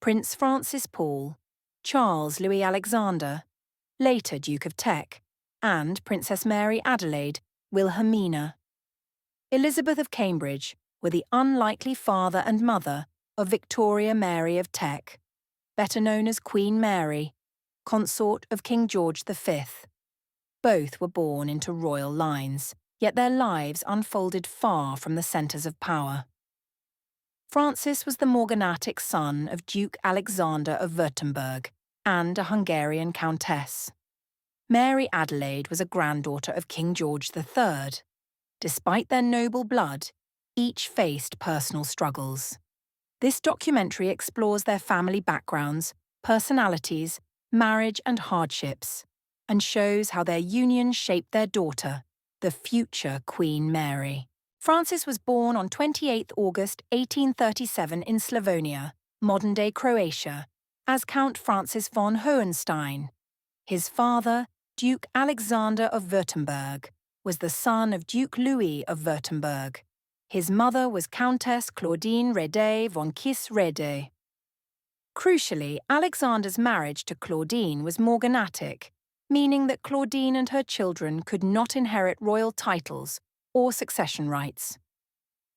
Prince Francis Paul, Charles Louis Alexander, later Duke of Teck, and Princess Mary Adelaide, Wilhelmina. Elizabeth of Cambridge were the unlikely father and mother of Victoria Mary of Teck, better known as Queen Mary, consort of King George V. Both were born into royal lines, yet their lives unfolded far from the centres of power. Francis was the morganatic son of Duke Alexander of Württemberg and a Hungarian countess. Mary Adelaide was a granddaughter of King George III. Despite their noble blood, each faced personal struggles. This documentary explores their family backgrounds, personalities, marriage and hardships, and shows how their union shaped their daughter, the future Queen Mary. Francis was born on 28 August 1837 in Slavonia, modern-day Croatia, as Count Francis von Hohenstein. His father, Duke Alexander of Württemberg, was the son of Duke Louis of Württemberg. His mother was Countess Claudine Rede von Kiss-Rede. Crucially, Alexander's marriage to Claudine was morganatic, meaning that Claudine and her children could not inherit royal titles or succession rights.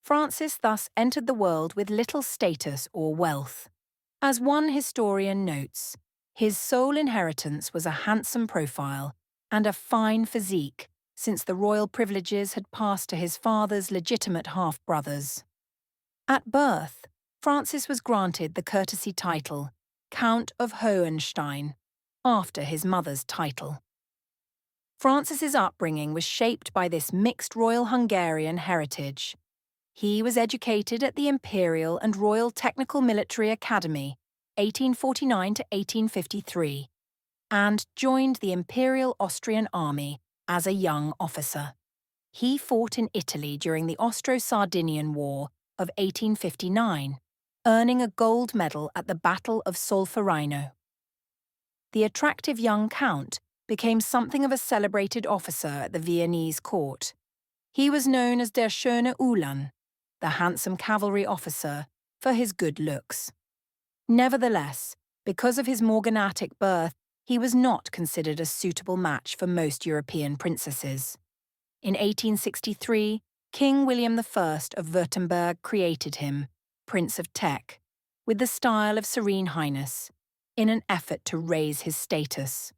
Francis thus entered the world with little status or wealth. As one historian notes, his sole inheritance was a handsome profile and a fine physique, since the royal privileges had passed to his father's legitimate half-brothers. At birth, Francis was granted the courtesy title Count of Hohenstein, after his mother's title. Francis's upbringing was shaped by this mixed royal Hungarian heritage. He was educated at the Imperial and Royal Technical Military Academy, 1849 to 1853, and joined the Imperial Austrian Army as a young officer. He fought in Italy during the Austro-Sardinian War of 1859, earning a gold medal at the Battle of Solferino. The attractive young count became something of a celebrated officer at the Viennese court. He was known as der schöne Ulan, the handsome cavalry officer, for his good looks. Nevertheless, because of his morganatic birth, he was not considered a suitable match for most European princesses. In 1863, King William I of Württemberg created him Prince of Teck, with the style of Serene Highness, in an effort to raise his status.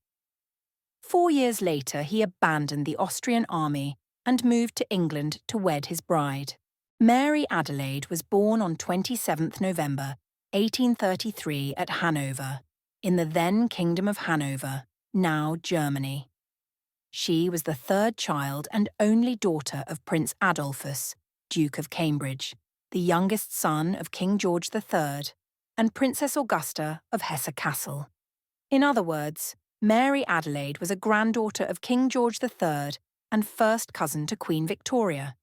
4 years later, he abandoned the Austrian army and moved to England to wed his bride. Mary Adelaide was born on 27 November 1833 at Hanover, in the then Kingdom of Hanover, now Germany. She was the third child and only daughter of Prince Adolphus, Duke of Cambridge, the youngest son of King George III, and Princess Augusta of Hesse-Kassel. In other words, Mary Adelaide was a granddaughter of King George III and first cousin to Queen Victoria.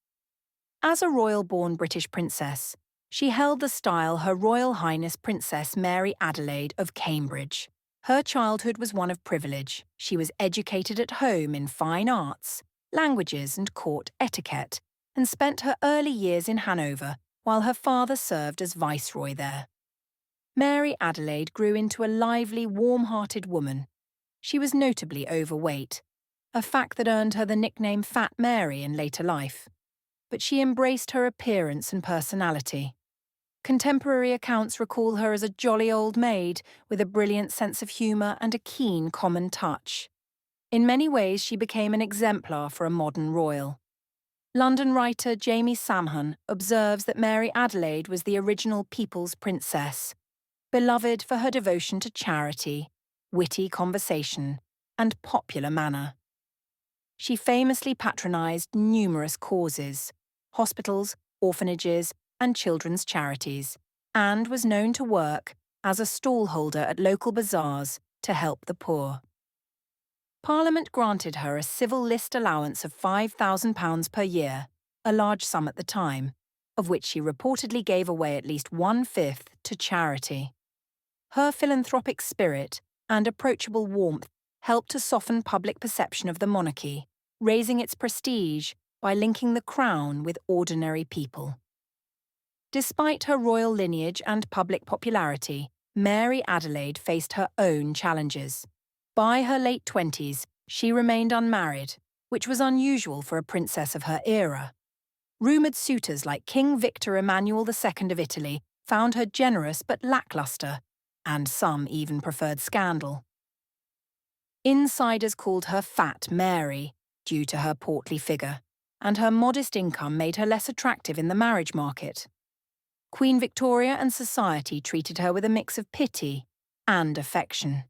As a royal-born British princess, she held the style Her Royal Highness Princess Mary Adelaide of Cambridge. Her childhood was one of privilege. She was educated at home in fine arts, languages and court etiquette, and spent her early years in Hanover while her father served as viceroy there. Mary Adelaide grew into a lively, warm-hearted woman. She was notably overweight, a fact that earned her the nickname Fat Mary in later life. But she embraced her appearance and personality. Contemporary accounts recall her as a jolly old maid with a brilliant sense of humour and a keen common touch. In many ways, she became an exemplar for a modern royal. London writer Jamie Samhun observes that Mary Adelaide was the original people's princess, beloved for her devotion to charity, witty conversation, and popular manner. She famously patronised numerous causes, hospitals, orphanages, and children's charities, and was known to work as a stallholder at local bazaars to help the poor. Parliament granted her a civil list allowance of £5,000 per year, a large sum at the time, of which she reportedly gave away at least 1/5 to charity. Her philanthropic spirit and approachable warmth helped to soften public perception of the monarchy, raising its prestige by linking the crown with ordinary people. Despite her royal lineage and public popularity, Mary Adelaide faced her own challenges. By her late 20s, she remained unmarried, which was unusual for a princess of her era. Rumoured suitors like King Victor Emmanuel II of Italy found her generous but lacklustre, and some even preferred scandal. Insiders called her Fat Mary, due to her portly figure, and her modest income made her less attractive in the marriage market. Queen Victoria and society treated her with a mix of pity and affection.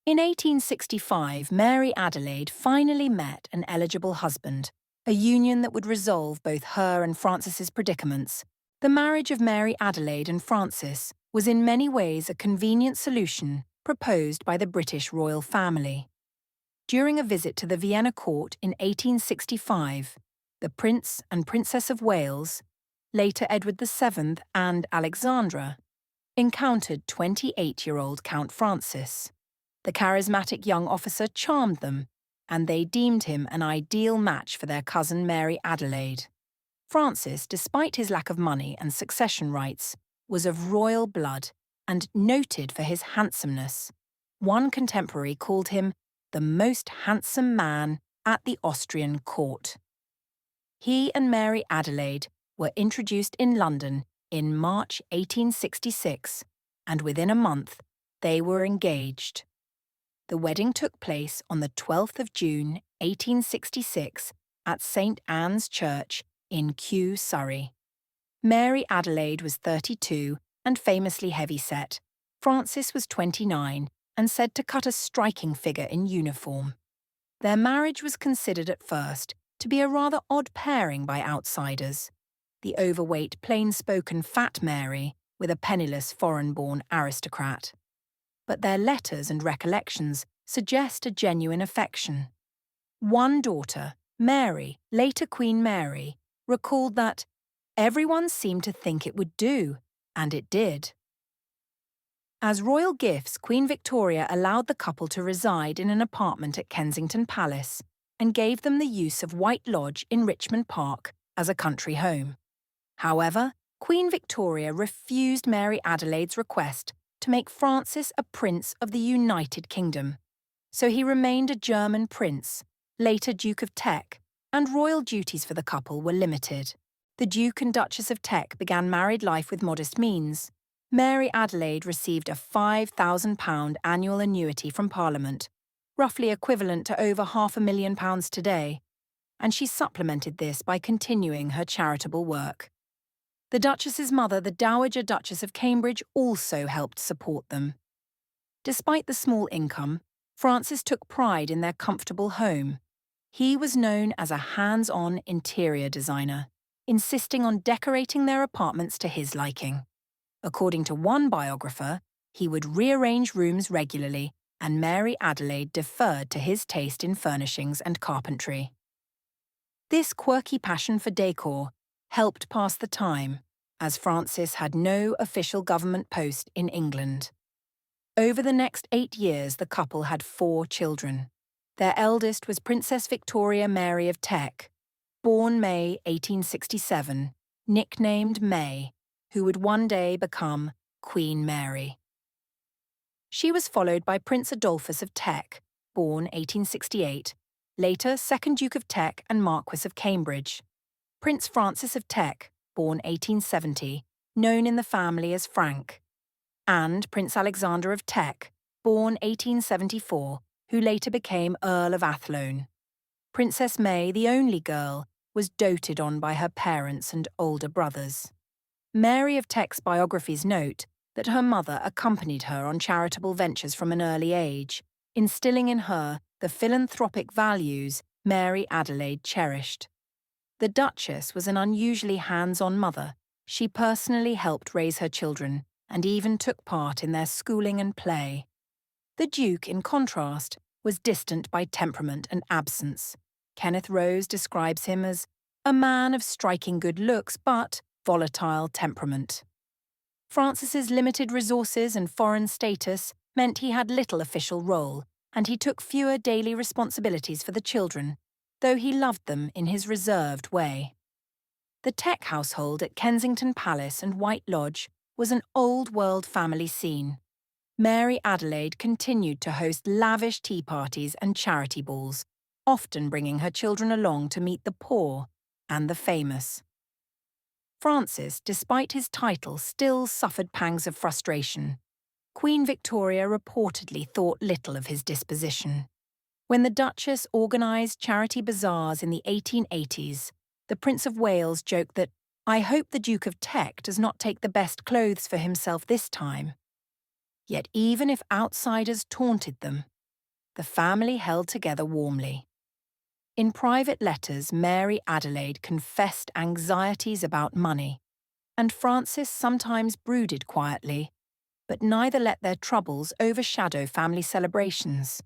In 1865, Mary Adelaide finally met an eligible husband, a union that would resolve both her and Francis's predicaments. The marriage of Mary Adelaide and Francis was in many ways a convenient solution proposed by the British royal family. During a visit to the Vienna court in 1865, the Prince and Princess of Wales, later Edward VII and Alexandra, encountered 28-year-old Count Francis. The charismatic young officer charmed them, and they deemed him an ideal match for their cousin Mary Adelaide. Francis, despite his lack of money and succession rights, was of royal blood and noted for his handsomeness. One contemporary called him the most handsome man at the Austrian court. He and Mary Adelaide were introduced in London in March 1866, and within a month they were engaged. The wedding took place on the 12th of June 1866 at St. Anne's Church in Kew, Surrey. Mary Adelaide was 32 and famously heavy-set. Francis was 29 and said to cut a striking figure in uniform. Their marriage was considered at first to be a rather odd pairing by outsiders. The overweight, plain-spoken Fat Mary with a penniless foreign-born aristocrat. But their letters and recollections suggest a genuine affection. One daughter, Mary, later Queen Mary, recalled that everyone seemed to think it would do, and it did. As royal gifts, Queen Victoria allowed the couple to reside in an apartment at Kensington Palace and gave them the use of White Lodge in Richmond Park as a country home. However, Queen Victoria refused Mary Adelaide's request to make Francis a prince of the United Kingdom, so he remained a German prince, later Duke of Teck, and royal duties for the couple were limited. The Duke and Duchess of Teck began married life with modest means. Mary Adelaide received a £5,000 annual annuity from Parliament, roughly equivalent to over £500,000 today, and she supplemented this by continuing her charitable work. The Duchess's mother, the Dowager Duchess of Cambridge, also helped support them. Despite the small income, Francis took pride in their comfortable home. He was known as a hands-on interior designer, insisting on decorating their apartments to his liking. According to one biographer, he would rearrange rooms regularly, and Mary Adelaide deferred to his taste in furnishings and carpentry. This quirky passion for decor helped pass the time, as Francis had no official government post in England. Over the next 8 years, the couple had 4 children. Their eldest was Princess Victoria Mary of Teck, born May 1867, nicknamed May, who would one day become Queen Mary. She was followed by Prince Adolphus of Teck, born 1868, later 2nd Duke of Teck and Marquess of Cambridge. Prince Francis of Teck, born 1870, known in the family as Frank, and Prince Alexander of Teck, born 1874, who later became Earl of Athlone. Princess May, the only girl, was doted on by her parents and older brothers. Mary of Teck's biographies note that her mother accompanied her on charitable ventures from an early age, instilling in her the philanthropic values Mary Adelaide cherished. The Duchess was an unusually hands-on mother. She personally helped raise her children and even took part in their schooling and play. The Duke, in contrast, was distant by temperament and absence. Kenneth Rose describes him as a man of striking good looks but volatile temperament. Francis's limited resources and foreign status meant he had little official role, and he took fewer daily responsibilities for the children, though he loved them in his reserved way. The Teck household at Kensington Palace and White Lodge was an old-world family scene. Mary Adelaide continued to host lavish tea parties and charity balls, often bringing her children along to meet the poor and the famous. Francis, despite his title, still suffered pangs of frustration. Queen Victoria reportedly thought little of his disposition. When the Duchess organised charity bazaars in the 1880s, the Prince of Wales joked that, "I hope the Duke of Teck does not take the best clothes for himself this time." Yet even if outsiders taunted them, the family held together warmly. In private letters, Mary Adelaide confessed anxieties about money, and Francis sometimes brooded quietly, but neither let their troubles overshadow family celebrations.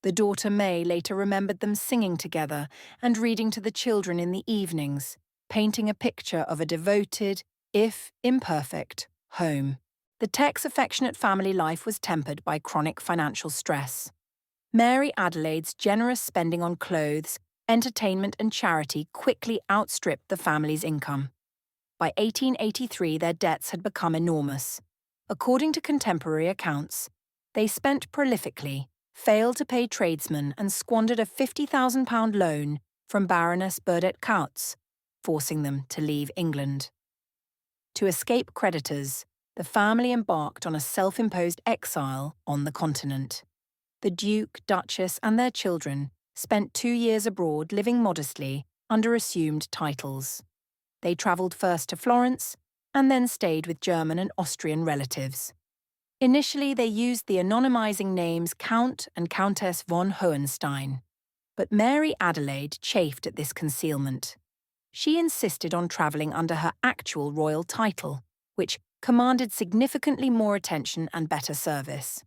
The daughter May later remembered them singing together and reading to the children in the evenings, painting a picture of a devoted, if imperfect, home. The Teck's affectionate family life was tempered by chronic financial stress. Mary Adelaide's generous spending on clothes, entertainment and charity quickly outstripped the family's income. By 1883, their debts had become enormous. According to contemporary accounts, they spent prolifically, failed to pay tradesmen and squandered a £50,000 loan from Baroness Burdett Coutts, forcing them to leave England. To escape creditors, the family embarked on a self-imposed exile on the continent. The Duke, Duchess and their children spent 2 years abroad living modestly under assumed titles. They travelled first to Florence and then stayed with German and Austrian relatives. Initially, they used the anonymizing names Count and Countess von Hohenstein. But Mary Adelaide chafed at this concealment. She insisted on travelling under her actual royal title, which commanded significantly more attention and better service.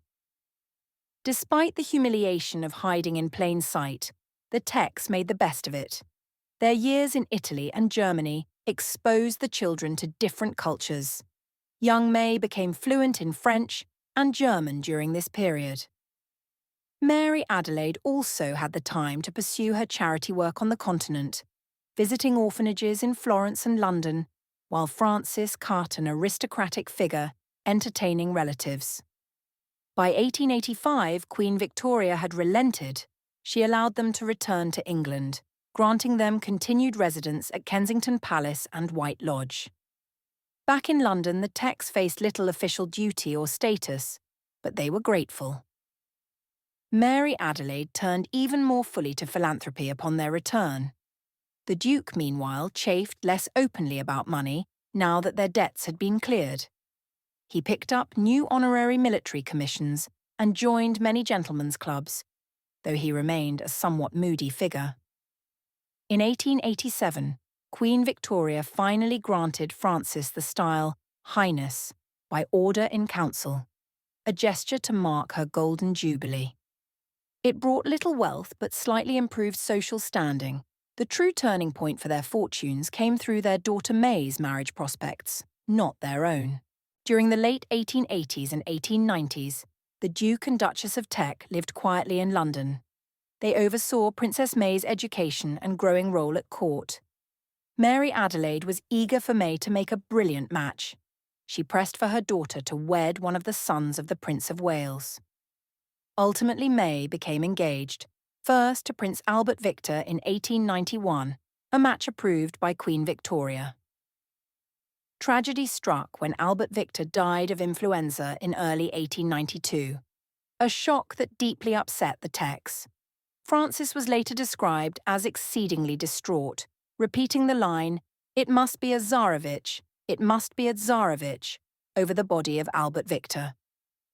Despite the humiliation of hiding in plain sight, the Tecks made the best of it. Their years in Italy and Germany exposed the children to different cultures. Young May became fluent in French and German during this period. Mary Adelaide also had the time to pursue her charity work on the continent, visiting orphanages in Florence and London, while Francis cut an aristocratic figure, entertaining relatives. By 1885, Queen Victoria had relented. She allowed them to return to England, granting them continued residence at Kensington Palace and White Lodge. Back in London, the Tecks faced little official duty or status, but they were grateful. Mary Adelaide turned even more fully to philanthropy upon their return. The Duke, meanwhile, chafed less openly about money now that their debts had been cleared. He picked up new honorary military commissions and joined many gentlemen's clubs, though he remained a somewhat moody figure. In 1887, Queen Victoria finally granted Francis the style Highness by order in council, a gesture to mark her golden jubilee. It brought little wealth but slightly improved social standing. The true turning point for their fortunes came through their daughter May's marriage prospects, not their own. During the late 1880s and 1890s, the Duke and Duchess of Teck lived quietly in London. They oversaw Princess May's education and growing role at court. Mary Adelaide was eager for May to make a brilliant match. She pressed for her daughter to wed one of the sons of the Prince of Wales. Ultimately, May became engaged, first to Prince Albert Victor in 1891, a match approved by Queen Victoria. Tragedy struck when Albert Victor died of influenza in early 1892, a shock that deeply upset the Tecks. Francis was later described as exceedingly distraught, repeating the line, "It must be a Tsarevich, it must be a Tsarevich," over the body of Albert Victor.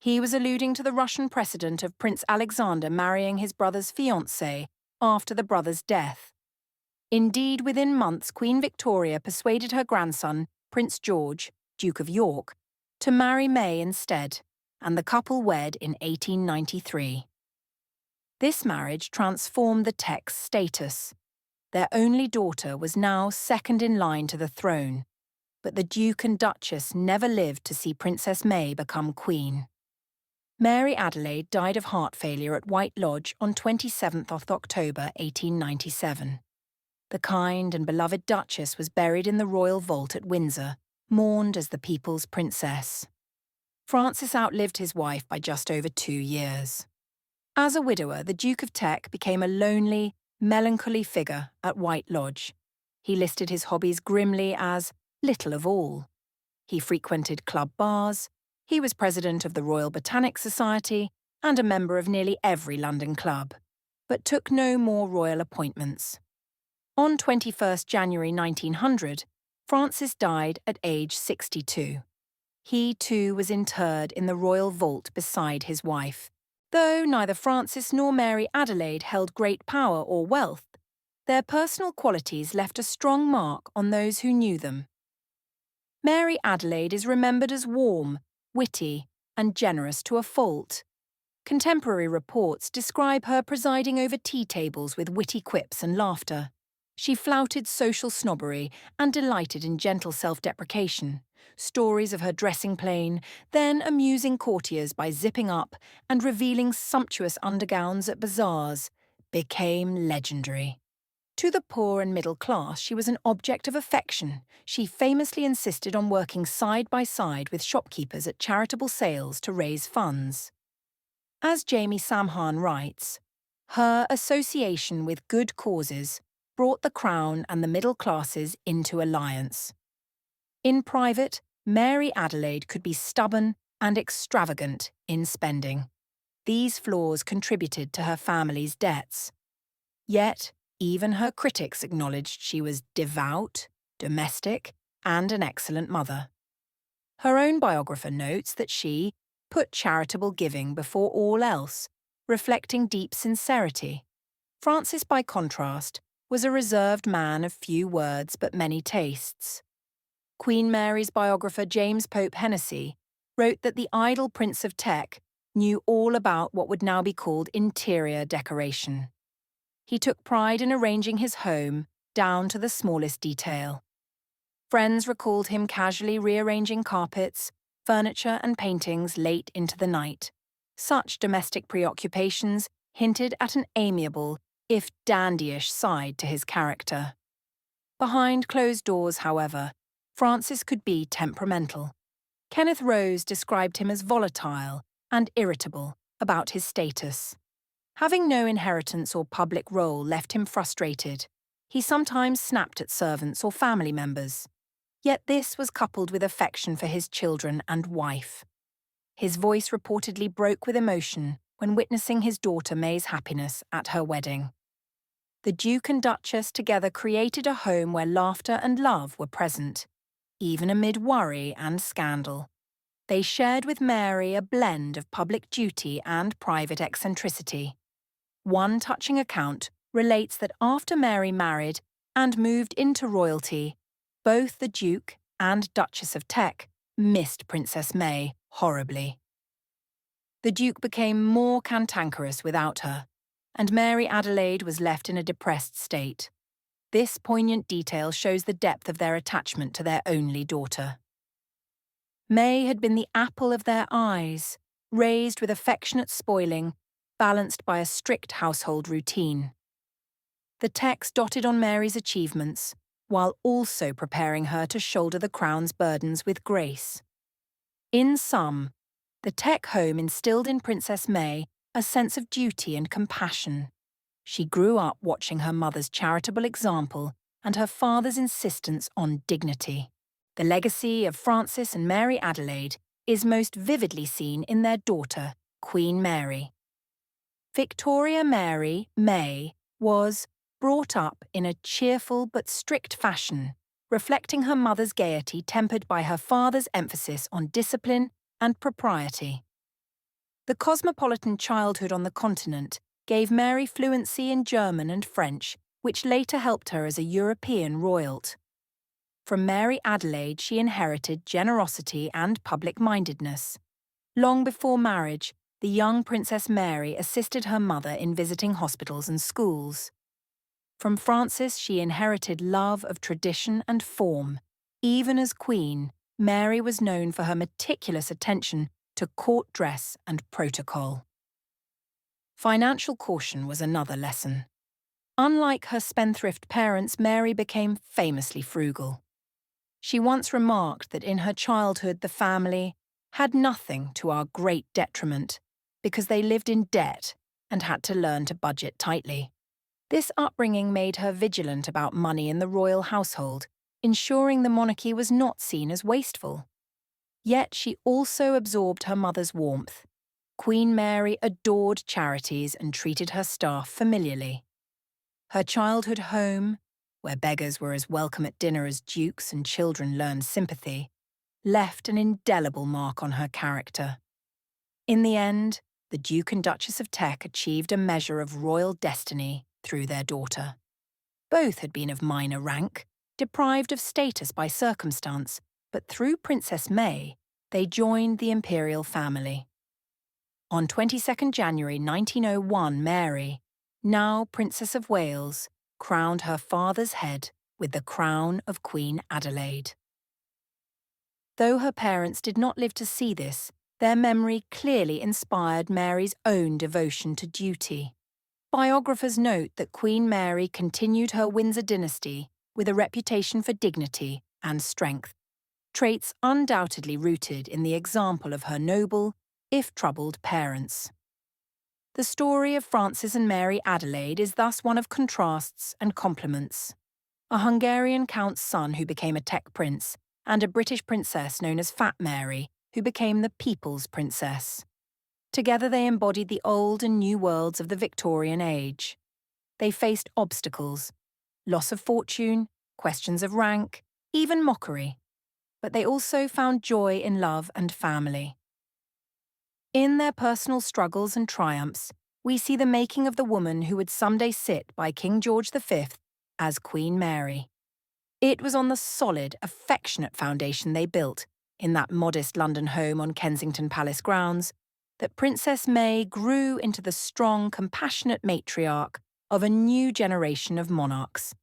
He was alluding to the Russian precedent of Prince Alexander marrying his brother's fiancée after the brother's death. Indeed, within months, Queen Victoria persuaded her grandson, Prince George, Duke of York, to marry May instead, and the couple wed in 1893. This marriage transformed the Tecks' status. Their only daughter was now second in line to the throne, but the Duke and Duchess never lived to see Princess May become queen. Mary Adelaide died of heart failure at White Lodge on 27th of October 1897. The kind and beloved Duchess was buried in the royal vault at Windsor, mourned as the people's princess. Francis outlived his wife by just over 2 years. As a widower, the Duke of Teck became a lonely, melancholy figure at White Lodge. He listed his hobbies grimly as little of all. He frequented club bars, he was president of the Royal Botanic Society and a member of nearly every London club, but took no more royal appointments. On 21st January 1900, Francis died at age 62. He too was interred in the royal vault beside his wife. Though neither Francis nor Mary Adelaide held great power or wealth, their personal qualities left a strong mark on those who knew them. Mary Adelaide is remembered as warm, witty, and generous to a fault. Contemporary reports describe her presiding over tea tables with witty quips and laughter. She flouted social snobbery and delighted in gentle self-deprecation. Stories of her dressing plain, then amusing courtiers by zipping up and revealing sumptuous undergowns at bazaars, became legendary. To the poor and middle class, she was an object of affection. She famously insisted on working side by side with shopkeepers at charitable sales to raise funds. As Jamie Samhan writes, her association with good causes brought the crown and the middle classes into alliance. In private, Mary Adelaide could be stubborn and extravagant in spending. These flaws contributed to her family's debts. Yet, even her critics acknowledged she was devout, domestic, and an excellent mother. Her own biographer notes that she put charitable giving before all else, reflecting deep sincerity. Francis, by contrast, was a reserved man of few words but many tastes. Queen Mary's biographer James Pope Hennessy wrote that the idle Prince of Teck knew all about what would now be called interior decoration. He took pride in arranging his home down to the smallest detail. Friends recalled him casually rearranging carpets, furniture and paintings late into the night. Such domestic preoccupations hinted at an amiable, if dandyish side to his character. Behind closed doors, however, Francis could be temperamental. Kenneth Rose described him as volatile and irritable about his status. Having no inheritance or public role left him frustrated. He sometimes snapped at servants or family members. Yet this was coupled with affection for his children and wife. His voice reportedly broke with emotion when witnessing his daughter May's happiness at her wedding. The Duke and Duchess together created a home where laughter and love were present, even amid worry and scandal. They shared with Mary a blend of public duty and private eccentricity. One touching account relates that after Mary married and moved into royalty, both the Duke and Duchess of Teck missed Princess May horribly. The Duke became more cantankerous without her, and Mary Adelaide was left in a depressed state. This poignant detail shows the depth of their attachment to their only daughter. May had been the apple of their eyes, raised with affectionate spoiling, balanced by a strict household routine. The Tecks dotted on Mary's achievements, while also preparing her to shoulder the crown's burdens with grace. In sum, the Teck home instilled in Princess May a sense of duty and compassion. She grew up watching her mother's charitable example and her father's insistence on dignity. The legacy of Francis and Mary Adelaide is most vividly seen in their daughter, Queen Mary. Victoria Mary, May, was brought up in a cheerful but strict fashion, reflecting her mother's gaiety tempered by her father's emphasis on discipline and propriety. The cosmopolitan childhood on the continent gave Mary fluency in German and French, which later helped her as a European royalt. From Mary Adelaide she inherited generosity and public-mindedness. Long before marriage, the young Princess Mary assisted her mother in visiting hospitals and schools. From Francis she inherited love of tradition and form. Even as Queen, Mary was known for her meticulous attention to court dress and protocol. Financial caution was another lesson. Unlike her spendthrift parents, Mary became famously frugal. She once remarked that in her childhood the family had nothing to our great detriment because they lived in debt and had to learn to budget tightly. This upbringing made her vigilant about money in the royal household, ensuring the monarchy was not seen as wasteful. Yet she also absorbed her mother's warmth. Queen Mary adored charities and treated her staff familiarly. Her childhood home, where beggars were as welcome at dinner as dukes and children learned sympathy, left an indelible mark on her character. In the end, the Duke and Duchess of Teck achieved a measure of royal destiny through their daughter. Both had been of minor rank, deprived of status by circumstance, but through Princess May, they joined the imperial family. On 22nd January 1901, Mary, now Princess of Wales, crowned her father's head with the crown of Queen Adelaide. Though her parents did not live to see this, their memory clearly inspired Mary's own devotion to duty. Biographers note that Queen Mary continued her Windsor dynasty with a reputation for dignity and strength, traits undoubtedly rooted in the example of her noble, if troubled, parents. The story of Francis and Mary Adelaide is thus one of contrasts and complements. A Hungarian count's son who became a Teck prince, and a British princess known as Fat Mary, who became the People's Princess. Together they embodied the old and new worlds of the Victorian age. They faced obstacles, loss of fortune, questions of rank, even mockery. But they also found joy in love and family. In their personal struggles and triumphs, we see the making of the woman who would someday sit by King George V as Queen Mary. It was on the solid, affectionate foundation they built, in that modest London home on Kensington Palace grounds, that Princess May grew into the strong, compassionate matriarch of a new generation of monarchs.